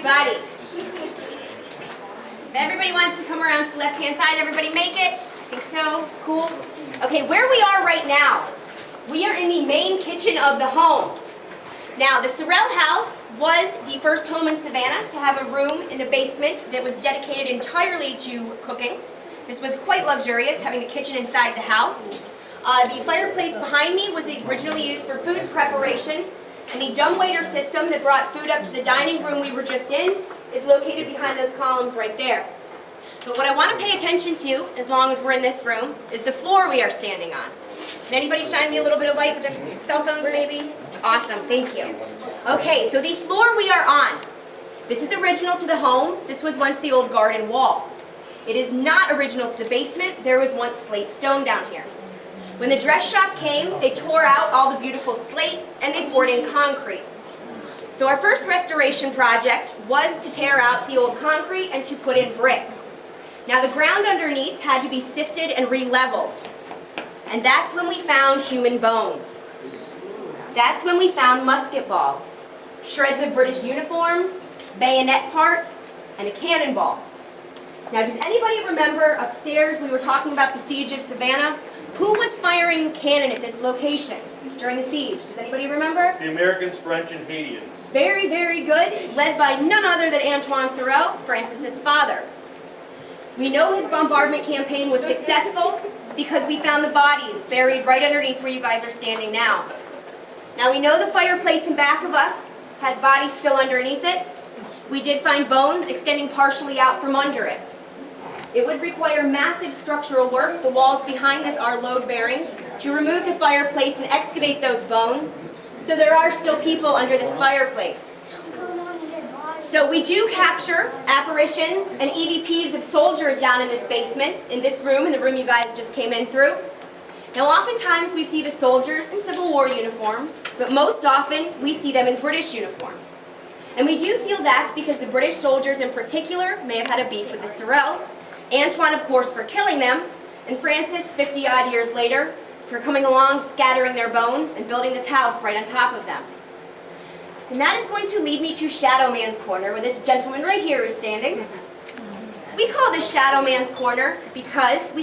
everybody. If everybody wants to come around to the left-hand side, everybody make it? I think so. Cool. Okay, where we are right now, we are in the main kitchen of the home. Now, the Sorrell house was the first home in Savannah to have a room in the basement that was dedicated entirely to cooking. This was quite luxurious, having the kitchen inside the house. The fireplace behind me was originally used for food preparation, and the dumbwaiter system that brought food up to the dining room we were just in is located behind those columns right there. But what I want to pay attention to, as long as we're in this room, is the floor we are standing on. Can anybody shine me a little bit of light with their cell phones, maybe? Awesome, thank you. Okay, so the floor we are on, this is original to the home. This was once the old garden wall. It is not original to the basement. There was once slate stone down here. When the dress shop came, they tore out all the beautiful slate and they poured in concrete. So our first restoration project was to tear out the old concrete and to put in brick. Now the ground underneath had to be sifted and re-leveled. And that's when we found human bones. That's when we found musket balls, shreds of British uniform, bayonet parts, and a cannonball. Now, does anybody remember upstairs we were talking about the siege of Savannah? Who was firing cannon at this location during the siege? Does anybody remember? The Americans, French, and Haitians. Very, very good. Led by none other than Antoine Sorrell, Francis's father. We know his bombardment campaign was successful because we found the bodies buried right underneath where you guys are standing now. Now we know the fireplace in back of us has bodies still underneath it. We did find bones extending partially out from under it. It would require massive structural work, the walls behind this are load-bearing, to remove the fireplace and excavate those bones. So there are still people under this fireplace. So we do capture apparitions and EVPs of soldiers down in this basement, in this room, in the room you guys just came in through. Now oftentimes we see the soldiers in Civil War uniforms, but most often we see them in British uniforms. And we do feel that's because the British soldiers in particular may have had a beef with the Sorrells, Antoine of course for killing them, and Francis 50-odd years later for coming along, scattering their bones, and building this house right on top of them. And that is going to lead me to Shadow Man's Corner, where this gentleman right here is standing. We call this Shadow Man's Corner because we